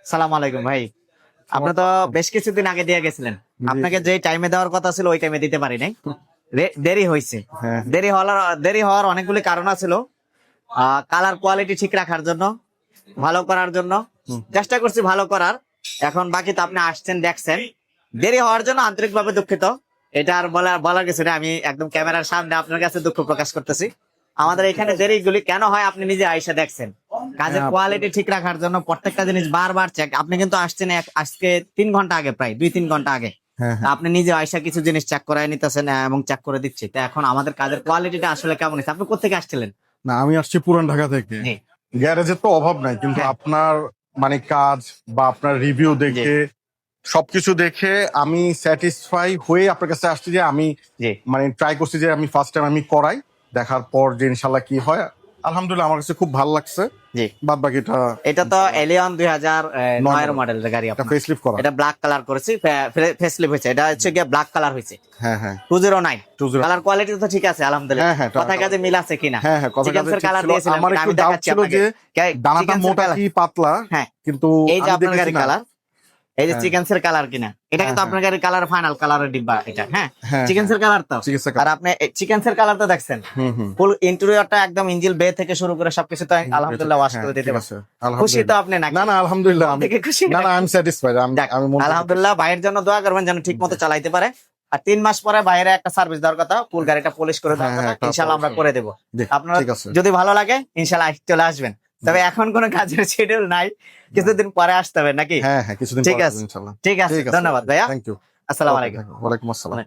সালাম আলাইকুম ভাই। আপনি তো বেশ কিছুদিন আগে দিয়ে গেছিলেন, আপনাকে যে টাইমে দেওয়ার কথা ছিল ওই টাইমে দিতে পারি নাই, দেরি হয়েছে। হ্যাঁ। দেরি হওয়ার অনেকগুলি কারণ ছিল। কালার কোয়ালিটি ঠিক রাখার জন্য, ভালো করার জন্য চেষ্টা করছি ভালো করার। এখন বাকি তো আপনি আসছেন, দেখছেন। দেরি হওয়ার জন্য আন্তরিকভাবে দুঃখিত। এটা আর বলার কিছু নেই। আমি একদম ক্যামেরার সামনে আপনার কাছে দুঃখ প্রকাশ করতেছি। আমাদের এখানে দেরিগুলি কেন হয় আপনি নিজে আইসা দেখছেন। কাজের কোয়ালিটি ঠিক রাখার জন্য প্রত্যেকটা জিনিস বারবার চেক। আপনি কিন্তু আসছেন আজকে 3 ঘন্টা আগে, প্রায় 2-3 ঘন্টা আগে। হ্যাঁ, তা আপনি নিজে আইসা কিছু জিনিস চেক করাই নিতেছেন এবং চেক করে দিচ্ছি। তো এখন আমাদের কাজের কোয়ালিটিটা আসলে কেমন হয়েছে? আপনি কোথেকে আসছিলেন? না, আমি আসছি পুরান ঢাকা থেকে। জি। গ্যারেজের তো অভাব নাই, কিন্তু হ্যাঁ। আপনার মানে কাজ বা আপনার রিভিউ দেখে সবকিছু দেখে আমি স্যাটিসফাই হয়ে আপনার কাছে আসছি যে আমি জি মানে ট্রাই করছি যে আমি ফার্স্ট টাইম আমি করাই, দেখার পর যে ইনশাল্লাহ কি হয়। আলহামদুলিল্লাহ আমার কাছে খুব ভালো লাগছে। জি। বাদ বাকিটা এটা তো এলিয়ন 2009 মডেলের গাড়ি। এটা আপনার ফেসলিফট করা। এটা ব্ল্যাক কালার করেছি, ফেসলিফট হয়েছে। এটা হচ্ছে গিয়ে ব্ল্যাক কালার হয়েছে। হ্যাঁ হ্যাঁ 209 209 কালার কোয়ালিটি তো ঠিক আছে আলহামদুলিল্লাহ। হ্যাঁ, হ্যাঁ, কথা কাজে মিল আছে কিনা? হ্যাঁ হ্যাঁ কথা চিকেন কাজে ঠিক কালার ছিল। দিয়েছিলেন, আমার আমি একটু ডাউট দেখাচ্ছি ছিল আপনাকে। যে ডানাটা চিকেন মোটা কালার, কি পাতলা, হ্যাঁ, কিন্তু এই যে আমি আপনার দেখেছি গাড়ির না। কালার, এই যে হ্যাঁ। চিকেনসের কালার কিনা, এটা কিন্তু হ্যাঁ, আপনার গাড়ির কালার, ফাইনাল কালারের ডিব্বা এটা। হ্যাঁ, হ্যাঁ, চিকেনসের কালার তো। চিকেনসের আর কালার। আপনি চিকেনসের কালার তো দেখছেন, হুম। ফুল ইন্টেরিয়রটা একদম ইঞ্জিল বে থেকে শুরু করে সবকিছু তো আলহামদুলিল্লাহ ওয়াশ হ্যাঁ, করে দিতে ঠিক পারছেন। আছে, খুশি তো আলহামদুলিল্লাহ। আপনি নাকি? না না আলহামদুলিল্লাহ মন আমি থেকে খুশি না না নাকি? আমি স্যাটিসফাইড। যাক, আমি মন থেকে আলহামদুলিল্লাহ। ভাইয়ের জন্য দোয়া করবেন যেন ঠিক মতো চালাইতে পারে। আর 3 মাস পরে বাইরে একটা সার্ভিস দেওয়ার কথা, ফুল গাড়িটা পলিশ করে দেওয়ার হ্যাঁ, কথা। একটা ইনশাআল্লাহ আমরা polish করে দেবো। জি, আপনারা ঠিক আছে। যদি ভালো লাগে ইনশাআল্লাহ চলে আসবেন। তবে এখন কোনো কাজের শিডিউল নাই, কিছুদিন পরে আসতে হবে নাকি? হ্যাঁ হ্যাঁ কিছুদিন ঠিক পর আছে, ইনশাআল্লাহ। ঠিক আছে। ধন্যবাদ ভাইয়া। Thank you. আসসালামু আলাইকুম। ওয়ালাইকুম আসসালাম।